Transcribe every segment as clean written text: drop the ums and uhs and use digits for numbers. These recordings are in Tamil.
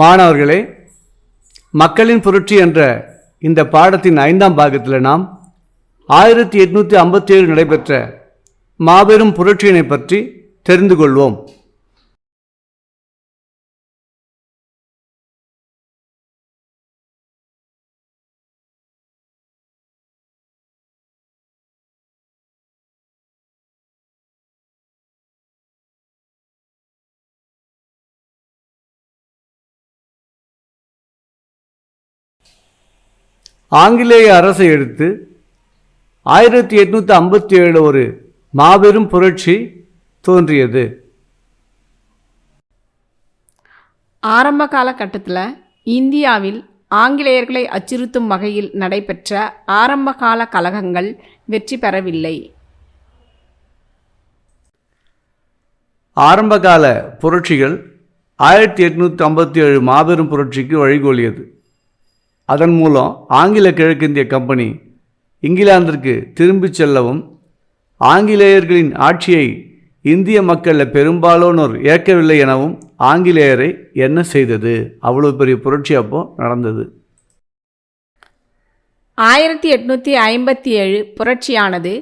மாணவர்களே, மக்களின் புரட்சி என்ற இந்த பாடத்தின் 5ஆம் பாகத்தில் நாம் 1857 நடைபெற்ற மாபெரும் புரட்சியினை பற்றி தெரிந்து கொள்வோம். ஆங்கிலேய அரசை எடுத்து 1857 ஒரு மாபெரும் புரட்சி தோன்றியது. ஆரம்ப காலகட்டத்தில் இந்தியாவில் ஆங்கிலேயர்களை அச்சுறுத்தும் வகையில் நடைபெற்ற ஆரம்பகால கலகங்கள் வெற்றி பெறவில்லை. ஆரம்பகால புரட்சிகள் 1857 மாபெரும் புரட்சிக்கு வழிகோலியது. அதன் மூலம் ஆங்கில கிழக்கிந்திய கம்பெனி இங்கிலாந்திற்கு திரும்பிச் செல்லவும், ஆங்கிலேயர்களின் ஆட்சியை இந்திய மக்களில் பெரும்பாலானோர் ஏற்கவில்லை எனவும் ஆங்கிலேயரை என்ன செய்தது. அவ்வளோ பெரிய புரட்சி அப்போ நடந்தது. 1857 புரட்சியானது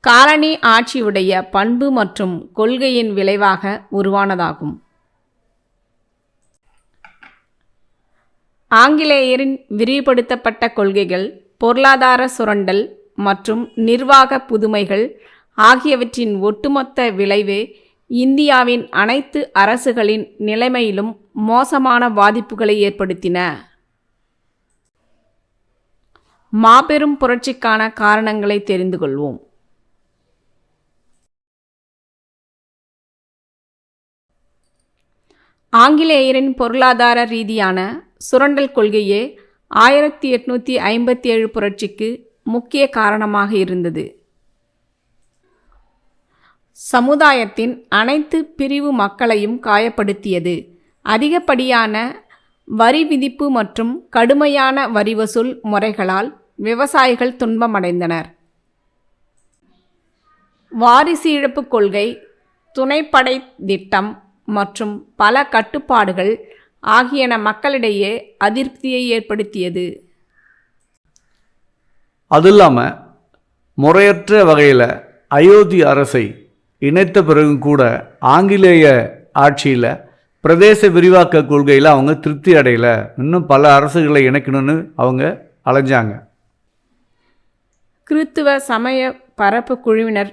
காலனி ஆட்சியுடைய பண்பு மற்றும் கொள்கையின் விளைவாக உருவானதாகும். ஆங்கிலேயரின் விரிவுபடுத்தப்பட்ட கொள்கைகள், பொருளாதார சுரண்டல் மற்றும் நிர்வாக புதுமைகள் ஆகியவற்றின் ஒட்டுமொத்த விளைவு இந்தியாவின் அனைத்து அரசுகளின் நிலைமையிலும் மோசமான பாதிப்புகளை ஏற்படுத்தின. மாபெரும் புரட்சிக்கான காரணங்களை தெரிந்து கொள்வோம். ஆங்கிலேயரின் பொருளாதார ரீதியான சுரண்டல் கொள்கையே 1857 புரட்சிக்கு முக்கிய காரணமாக இருந்தது. சமுதாயத்தின் அனைத்து பிரிவு மக்களையும் காயப்படுத்தியது. அதிகப்படியான வரி விதிப்பு மற்றும் கடுமையான வரி வசூல் முறைகளால் விவசாயிகள் துன்பமடைந்தனர். வாரிசு இழப்பு கொள்கை, துணைப்படை திட்டம் மற்றும் பல கட்டுப்பாடுகள் ஆகியன மக்களிடையே அதிருப்தியை ஏற்படுத்தியது. அது இல்லாமல் முறையற்ற வகையில் அயோத்தி அரசை இணைத்த பிறகும் கூட ஆங்கிலேய ஆட்சியில் பிரதேச விரிவாக்க கொள்கையில் அவங்க திருப்தி அடையலை. இன்னும் பல அரசுகளை இணைக்கணும்னு அவங்க அலைஞ்சாங்க. கிறித்துவ சமய பரப்பு குழுவினர்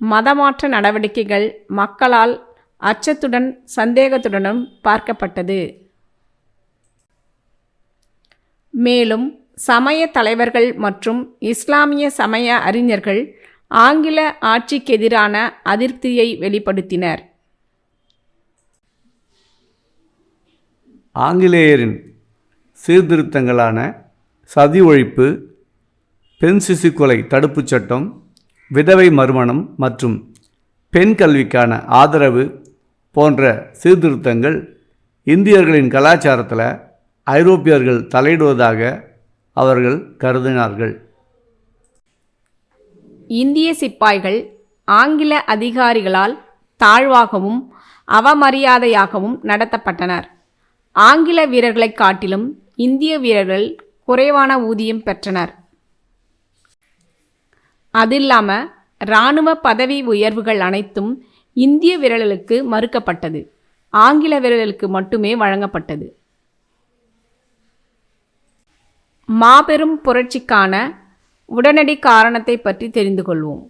மதமாற்ற நடவடிக்கைகள் மக்களால் அச்சத்துடன் சந்தேகத்துடனும் பார்க்கப்பட்டது. மேலும் சமய தலைவர்கள் மற்றும் இஸ்லாமிய சமய அறிஞர்கள் ஆங்கில ஆட்சிக்கு எதிரான அதிருப்தியை வெளிப்படுத்தினர். ஆங்கிலேயரின் சீர்திருத்தங்களான சதி ஒழிப்பு, பெண் சிசு கொலை தடுப்புச் சட்டம், விதவை மறுமணம் மற்றும் பெண் கல்விக்கான ஆதரவு போன்ற சீர்திருத்தங்கள் இந்தியர்களின் கலாச்சாரத்தில் ஐரோப்பியர்கள் தலையிடுவதாக அவர்கள் கருதினார்கள். இந்திய சிப்பாய்கள் ஆங்கில அதிகாரிகளால் தாழ்வாகவும் அவமரியாதையாகவும் நடத்தப்பட்டனர். ஆங்கில வீரர்களை காட்டிலும் இந்திய வீரர்கள் குறைவான ஊதியம் பெற்றனர். அது இல்லாமல் இராணுவ பதவி உயர்வுகள் அனைத்தும் இந்திய வீரர்களுக்கு மறுக்கப்பட்டது. ஆங்கில வீரர்களுக்கு மட்டுமே வழங்கப்பட்டது. மாபெரும் புரட்சிக்கான உடனடி காரணத்தை பற்றி தெரிந்து கொள்வோம்.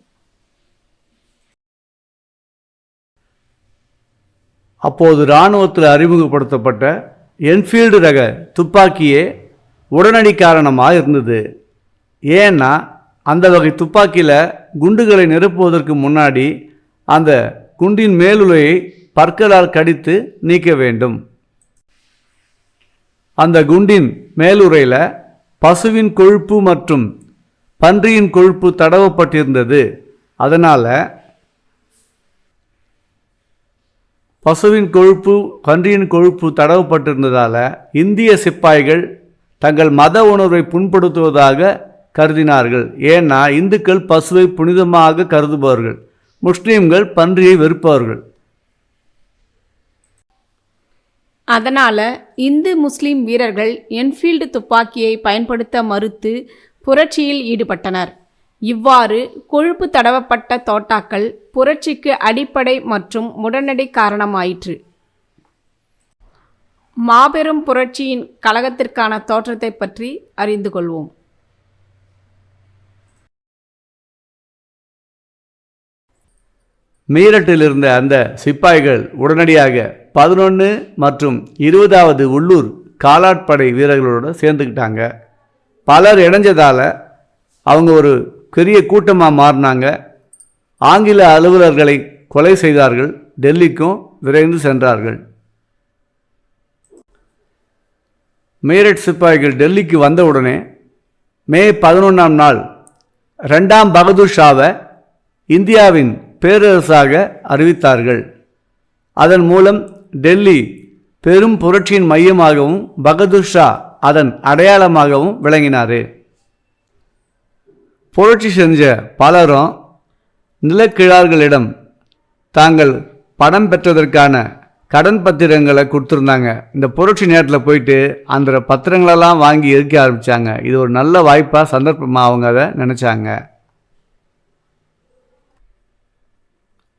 அப்போது இராணுவத்தில் அறிமுகப்படுத்தப்பட்ட என்ஃபீல்டு ரக துப்பாக்கியே உடனடி காரணமாக இருந்தது. ஏன்னா அந்த வகை துப்பாக்கியில் குண்டுகளை நிரப்புவதற்கு முன்னாடி அந்த குண்டின் மேலுலையை பற்களால் கடித்து நீக்க வேண்டும். அந்த குண்டின் மேலுறையில் பசுவின் கொழுப்பு மற்றும் பன்றியின் கொழுப்பு தடவப்பட்டிருந்தது. அதனால் பன்றியின் கொழுப்பு தடவப்பட்டிருந்ததால் இந்திய சிப்பாய்கள் தங்கள் மத உணர்வை புண்படுத்துவதாக கருதினார்கள். ஏன்னா இந்துக்கள் பசுவை புனிதமாக கருதுபவர்கள், முஸ்லீம்கள் பன்றியை வெறுப்பவர்கள். அதனால் இந்து முஸ்லிம் வீரர்கள் என்ஃபீல்டு துப்பாக்கியை பயன்படுத்த மறுத்து புரட்சியில் ஈடுபட்டனர். இவ்வாறு கொழுப்பு தடவப்பட்ட தோட்டாக்கள் புரட்சிக்கு அடிப்படை மற்றும் உடனடி காரணமாயிற்று. மாபெரும் புரட்சியின் கழகத்திற்கான தோற்றத்தை பற்றி அறிந்து கொள்வோம். மீரட்டில் இருந்த அந்த சிப்பாய்கள் உடனடியாக 11 மற்றும் 20வது உள்ளூர் காலாட்படை வீரர்களோடு சேர்ந்துக்கிட்டாங்க. பலர் இணைஞ்சதால் அவங்க ஒரு பெரிய கூட்டமாக மாறினாங்க. ஆங்கில அலுவலர்களை கொலை செய்தார்கள். டெல்லிக்கும் விரைந்து சென்றார்கள். மீரட் சிப்பாய்கள் டெல்லிக்கு வந்தவுடனே மே 11ஆம் நாள் 2ஆம் பகதூர் ஷாவை இந்தியாவின் பேரரசாக அறிவித்தார்கள். அதன் மூலம் டெல்லி பெரும் புரட்சியின் மையமாகவும் பகதூர் ஷா அதன் அடையாளமாகவும் விளங்கினார். புரட்சி செஞ்ச பலரும் நிலக்கிழார்களிடம் தாங்கள் பணம் பெற்றதற்கான கடன் பத்திரங்களை கொடுத்துருந்தாங்க. இந்த புரட்சி நேரத்தில் போயிட்டு அந்த பத்திரங்களெல்லாம் வாங்கி எரிக்க ஆரம்பித்தாங்க. இது ஒரு நல்ல வாய்ப்பாக சந்தர்ப்பமாக அவங்க அதை நினச்சாங்க.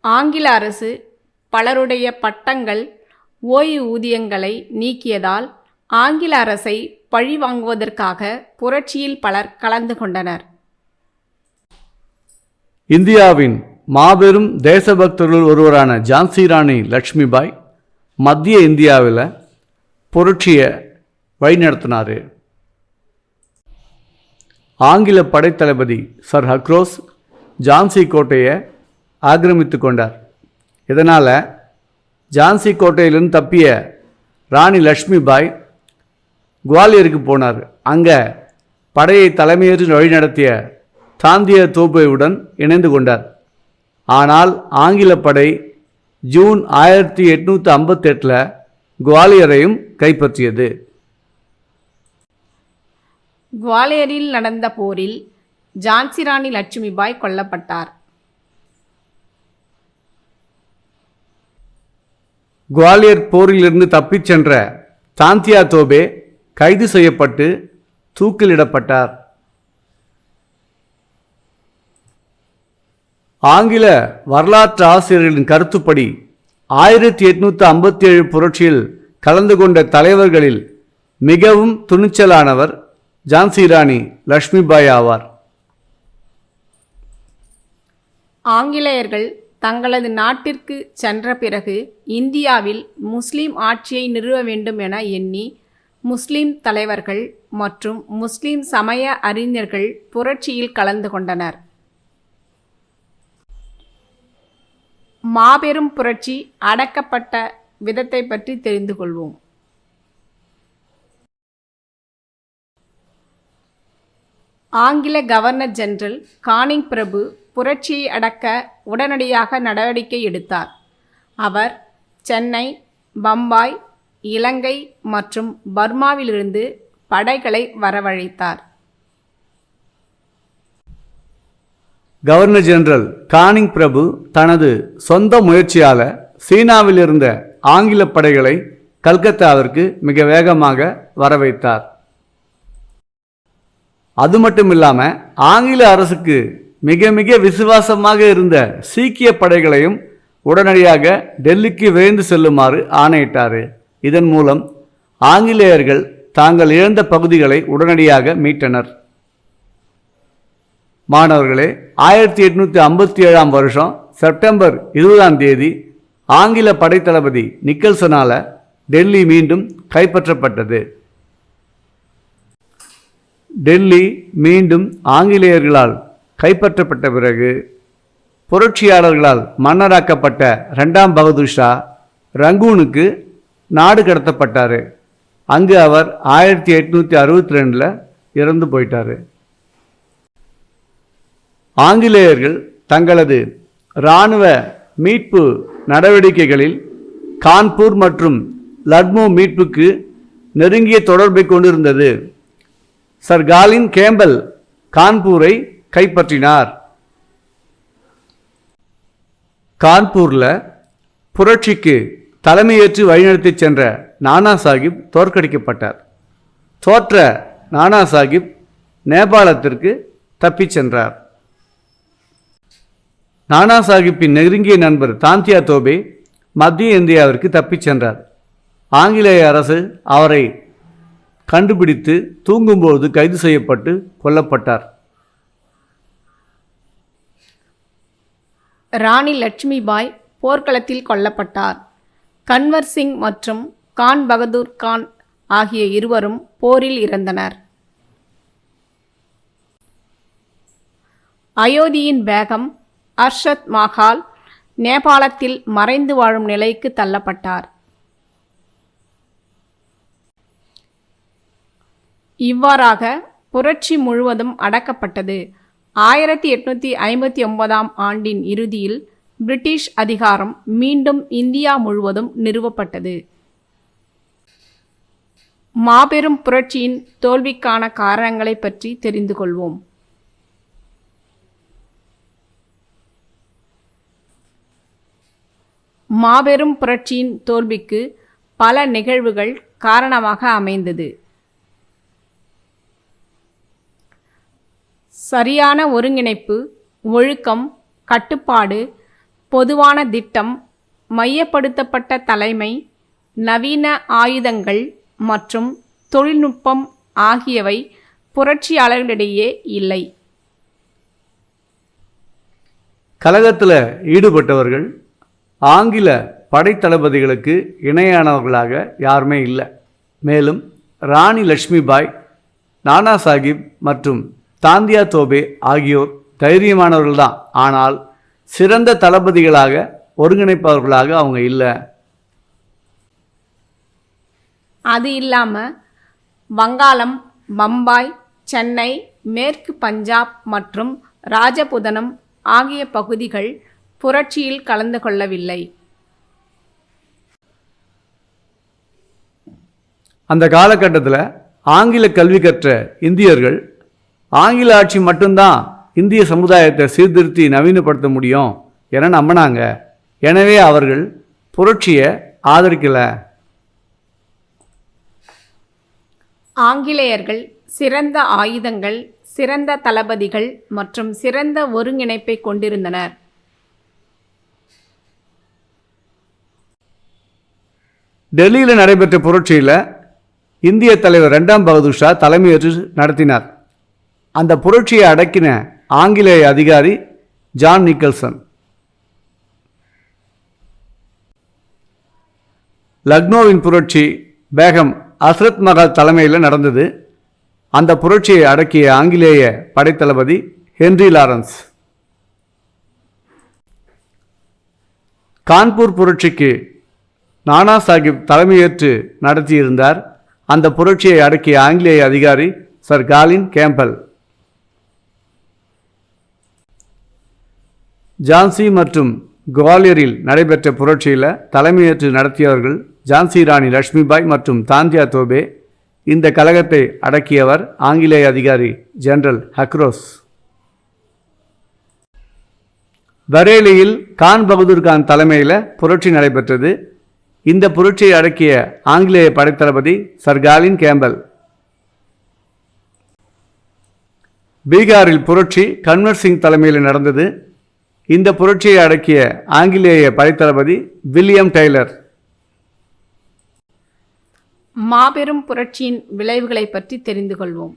ஆங்கில அரசு பலருடைய பட்டங்கள் ஓய்வூதியங்களை நீக்கியதால் ஆங்கில அரசை பழி வாங்குவதற்காக புரட்சியில் பலர் கலந்து கொண்டனர். இந்தியாவின் மாபெரும் தேசபக்தர்கள் ஒருவரான ஜான்சி ராணி லட்சுமிபாய் மத்திய இந்தியாவில் புரட்சியை வழிநடத்தினார். ஆங்கில படைத்தளபதி சர் ஹக்ரோஸ் ஜான்சி கோட்டையை ஆக்கிரமித்து கொண்டார். இதனால் ஜான்சி கோட்டையிலிருந்து தப்பிய ராணி லட்சுமிபாய் குவாலியருக்கு போனார். அங்கே படையை தலைமையேற்று வழிநடத்திய தாந்தியா தோப்பையுடன் இணைந்து கொண்டார். ஆனால் ஆங்கில படை ஜூன் 1858 குவாலியரையும் கைப்பற்றியது. குவாலியரில் நடந்த போரில் ஜான்சி ராணி லட்சுமிபாய் கொல்லப்பட்டார். குவாலியர் போரிலிருந்து தப்பிச் சென்ற தாந்தியா தோபே கைது செய்யப்பட்டு தூக்கிலிடப்பட்டார். ஆங்கில வரலாற்று ஆசிரியர்களின் கருத்துப்படி 1857 புரட்சியில் கலந்து கொண்ட தலைவர்களில் மிகவும் துணிச்சலானவர் ஜான்சி ராணி லட்சுமிபாய் ஆவார். ஆங்கிலேயர்கள் தங்களது நாட்டிற்கு சென்ற பிறகு இந்தியாவில் முஸ்லிம் ஆட்சியை நிறுவ வேண்டும் என எண்ணி முஸ்லிம் தலைவர்கள் மற்றும் முஸ்லிம் சமய அறிஞர்கள் புரட்சியில் கலந்து கொண்டனர். மாபெரும் புரட்சி அடக்கப்பட்ட விதத்தை பற்றி தெரிந்து கொள்வோம். ஆங்கில கவர்னர் ஜெனரல் கானிங் பிரபு புரட்சியை அடக்க உடனடியாக நடவடிக்கை எடுத்தார். அவர் சென்னை, பம்பாய், இலங்கை மற்றும் பர்மாவிலிருந்து படைகளை வரவழைத்தார். கவர்னர் ஜெனரல் கானிங் பிரபு தனது சொந்த முயற்சியால் சீனாவில் இருந்த ஆங்கில படைகளை கல்கத்தாவிற்கு மிக வேகமாக வரவைத்தார். அது மட்டும் இல்லாமல் ஆங்கில அரசுக்கு மிக மிக விசுவாசமாக இருந்த சீக்கிய படைகளையும் உடனடியாக டெல்லிக்கு விரைந்து செல்லுமாறு ஆணையிட்டார். இதன் மூலம் ஆங்கிலேயர்கள் தாங்கள் இழந்த பகுதிகளை உடனடியாக மீட்டனர். மாணவர்களே, 1857ஆம் வருஷம் செப்டம்பர் 20ஆம் தேதி ஆங்கில படைத்தளபதி நிக்கல்சனால் டெல்லி மீண்டும் கைப்பற்றப்பட்டது. டெல்லி மீண்டும் ஆங்கிலேயர்களால் கைப்பற்றப்பட்ட பிறகு புரட்சியாளர்களால் மன்னராக்கப்பட்ட 2ஆம் பகதூர் ஷா ரங்கூனுக்கு நாடு கடத்தப்பட்டார். அங்கு அவர் 1862 இறந்து போயிட்டார். ஆங்கிலேயர்கள் தங்களது இராணுவ மீட்பு நடவடிக்கைகளில் கான்பூர் மற்றும் லக்னோ மீட்புக்கு நெருங்கிய தொடர்பை கொண்டிருந்தது. சர் காலின் கேம்பல் கான்பூரை கைப்பற்றினார். கான்பூரில் புரட்சிக்கு தலைமையேற்று வழிநடத்தி சென்ற நானா சாஹிப் தோற்கடிக்கப்பட்டார். தோற்ற நானா சாஹிப் நேபாளத்திற்கு தப்பிச் சென்றார். நானா சாஹிப்பின் நெருங்கிய நண்பர் தாந்தியா தோபே மத்திய இந்தியாவிற்கு தப்பிச் சென்றார். ஆங்கிலேய அரசு அவரை கண்டுபிடித்து தூங்கும்போது கைது செய்யப்பட்டு கொல்லப்பட்டார். ராணி லட்சுமிபாய் போர்க்களத்தில் கொல்லப்பட்டார். கன்வர் சிங் மற்றும் கான் பகதூர் கான் ஆகிய இருவரும் போரில் இறந்தனர். அயோத்தியின் பேகம் அர்ஷத் மஹால் நேபாளத்தில் மறைந்து வாழும் நிலைக்கு தள்ளப்பட்டார். இவ்வாறாக புரட்சி முழுவதும் அடக்கப்பட்டது. 1859 ஆண்டின் இறுதியில் பிரிட்டிஷ் அதிகாரம் மீண்டும் இந்தியா முழுவதும் நிறுவப்பட்டது. மாபெரும் புரட்சியின் தோல்விக்கான காரணங்களை பற்றி தெரிந்து கொள்வோம். மாபெரும் புரட்சியின் தோல்விக்கு பல நிகழ்வுகள் காரணமாக அமைந்தது. சரியான ஒருங்கிணைப்பு, ஒழுக்கம், கட்டுப்பாடு, பொதுவான திட்டம், மையப்படுத்தப்பட்ட தலைமை, நவீன ஆயுதங்கள் மற்றும் தொழில்நுட்பம் ஆகியவை புரட்சியாளர்களிடையே இல்லை. கலகத்தில் ஈடுபட்டவர்கள் ஆங்கில படைத்தளபதிகளுக்கு இணையானவர்களாக யாருமே இல்லை. மேலும் ராணி லட்சுமிபாய், நானா சாஹிப் மற்றும் தாந்தியா தோபே ஆகியோர் தைரியமானவர்கள்தான். ஆனால் சிறந்த தளபதிகளாக, ஒருங்கிணைப்பவர்களாக அவங்க இல்லை. அது இல்லாமல் வங்காளம், பம்பாய், சென்னை, மேற்கு பஞ்சாப் மற்றும் ராஜபுதனம் ஆகிய பகுதிகள் புரட்சியில் கலந்து கொள்ளவில்லை. அந்த காலகட்டத்தில் ஆங்கில கல்வி கற்ற இந்தியர்கள் ஆங்கில ஆட்சி மட்டும்தான் இந்திய சமுதாயத்தை சீர்திருத்தி நவீனப்படுத்த முடியும் என நம்பினாங்க. எனவே அவர்கள் புரட்சியை ஆதரிக்கலை. ஆங்கிலேயர்கள் சிறந்த ஆயுதங்கள், சிறந்த தளபதிகள் மற்றும் சிறந்த ஒருங்கிணைப்பை கொண்டிருந்தனர். டெல்லியில் நடைபெற்ற புரட்சியில் இந்திய தலைவர் 2ஆம் பகதூர் ஷா தலைமையேற்று நடத்தினார். அந்த புரட்சியை அடக்கின ஆங்கிலேய அதிகாரி ஜான் நிக்கல்சன். லக்னோவின் புரட்சி பேகம் அஸ்ரத் மஹால் தலைமையில் நடந்தது. அந்த புரட்சியை அடக்கிய ஆங்கிலேய படைத்தளபதி ஹென்றி லாரன்ஸ். கான்பூர் புரட்சிக்கு நானா சாஹிப் தலைமையேற்று நடத்தியிருந்தார். அந்த புரட்சியை அடக்கிய ஆங்கிலேய அதிகாரி சர் காலின் கேம்பல். ஜான்சி மற்றும் குவாலியரில் நடைபெற்ற புரட்சியில் தலைமையேற்று நடத்தியவர்கள் ஜான்சி ராணி லட்சுமிபாய் மற்றும் தாந்தியா தோபே. இந்த கலகத்தை அடக்கியவர் ஆங்கிலேய அதிகாரி ஜெனரல் ஹக்ரோஸ். பரேலியில் கான் பகதூர் கான் தலைமையில் புரட்சி நடைபெற்றது. இந்த புரட்சியை அடக்கிய ஆங்கிலேய படைத்தளபதி சர் காலின் கேம்பல். பீகாரில் புரட்சி கன்வர் சிங் தலைமையில் நடந்தது. இந்த புரட்சியை அடக்கிய ஆங்கிலேய படைத்தளபதி வில்லியம் டெய்லர். மாபெரும் புரட்சியின் விளைவுகளை பற்றி தெரிந்து கொள்வோம்.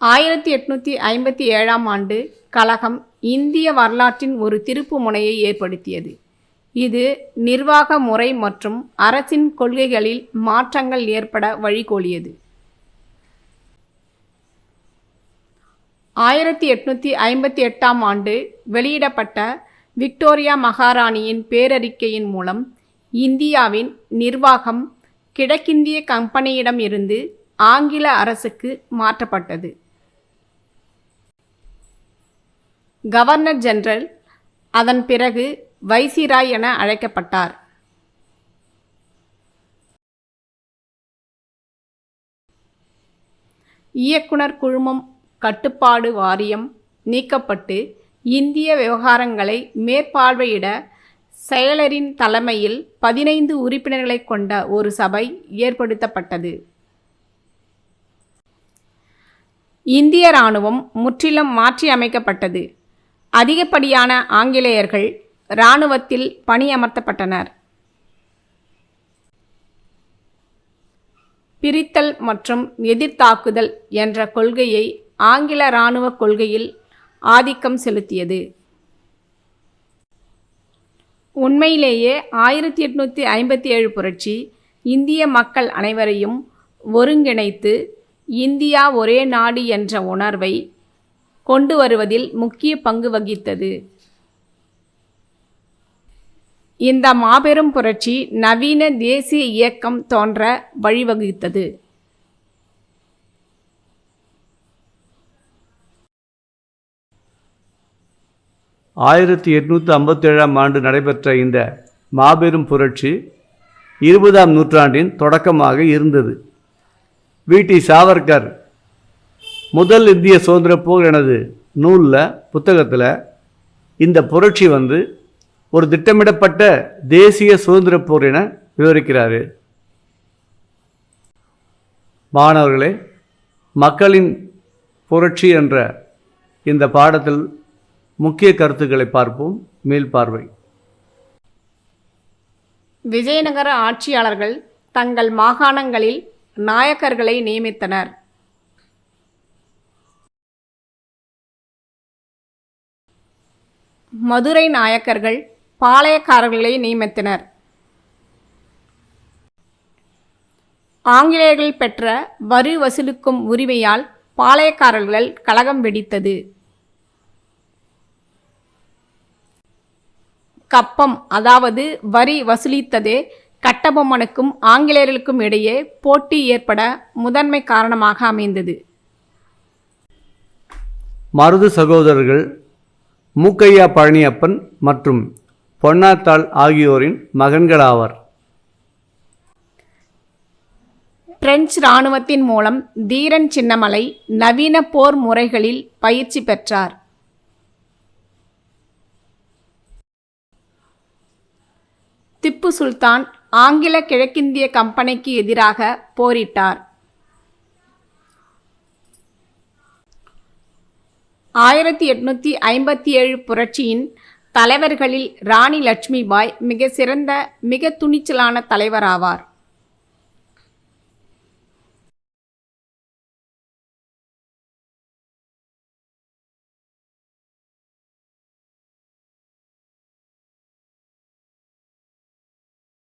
1857 ஆண்டு கலகம் இந்திய வரலாற்றின் ஒரு திருப்பு முனையை ஏற்படுத்தியது. இது நிர்வாக முறை மற்றும் அரசின் கொள்கைகளில் மாற்றங்கள் ஏற்பட வழிகோலியது. 1858 ஆண்டு வெளியிடப்பட்ட விக்டோரியா மகாராணியின் பேரறிக்கையின் மூலம் இந்தியாவின் நிர்வாகம் கிழக்கிந்திய கம்பெனியிடம் இருந்து ஆங்கில அரசுக்கு மாற்றப்பட்டது. கவர்னர் ஜெனரல் அதன் பிறகு வைசிராய் என அழைக்கப்பட்டார். இயக்குனர் குழுமம் கட்டுப்பாடு வாரியம் நீக்கப்பட்டு இந்திய விவகாரங்களை மேற்பார்வையிட செயலரின் தலைமையில் 15 உறுப்பினர்களை கொண்ட ஒரு சபை ஏற்படுத்தப்பட்டது. இந்திய இராணுவம் முற்றிலும் மாற்றியமைக்கப்பட்டது. அதிகப்படியான ஆங்கிலேயர்கள் இராணுவத்தில் பணியமர்த்தப்பட்டனர். பிரித்தல் மற்றும் எதிர்த்தாக்குதல் என்ற கொள்கையை ஆங்கில இராணுவ கொள்கையில் ஆதிக்கம் செலுத்தியது. உண்மையிலேயே 1857 புரட்சி இந்திய மக்கள் அனைவரையும் ஒருங்கிணைத்து இந்தியா ஒரே நாடு என்ற உணர்வை கொண்டு வருவதில் முக்கிய பங்கு வகித்தது. இந்த மாபெரும் புரட்சி நவீன தேசிய இயக்கம் தோன்ற வழிவகுத்தது. ஆயிரத்தி 1857 ஆண்டு நடைபெற்ற இந்த மாபெரும் புரட்சி 20ஆம் நூற்றாண்டின் தொடக்கமாக இருந்தது. வி.டி. சாவர்கர் முதல் இந்திய சுதந்திர போர் எனது புத்தகத்தில் இந்த புரட்சி ஒரு திட்டமிடப்பட்ட தேசிய சுதந்திர போர் என விவரிக்கிறாரு. மாணவர்களே, மக்களின் புரட்சி என்ற இந்த பாடத்தில் முக்கிய கருத்துக்களை பார்ப்போம். மீள்பார்வை. விஜயநகர ஆட்சியாளர்கள் தங்கள் மாகாணங்களில் நாயக்கர்களை நியமித்தனர். மதுரை நாயக்கர்கள் பாளையக்காரர்களை நியமித்தனர். ஆங்கிலேயர்கள் பெற்ற வரி வசூலிக்கும் உரிமையால் பாளையக்காரர்கள் கலகம் வெடித்தது. கப்பம், அதாவது வரி வசூலித்ததே கட்டபொம்மனுக்கும் ஆங்கிலேயர்களுக்கும் இடையே போட்டி ஏற்பட முதன்மை காரணமாக அமைந்தது. மருது சகோதரர்கள் மூக்கையா பழனியப்பன் மற்றும் பொன்னாத்தாள் ஆகியோரின் மகன்களாவர். பிரெஞ்சு இராணுவத்தின் மூலம் தீரன் சின்னமலை நவீன போர் முறைகளில் பயிற்சி பெற்றார். திப்பு சுல்தான் ஆங்கில கிழக்கிந்திய கம்பெனிக்கு எதிராக போரிட்டார். 1857 புரட்சியின் தலைவர்களில் ராணி லட்சுமிபாய் மிக சிறந்த, மிக துணிச்சலான தலைவராவார்.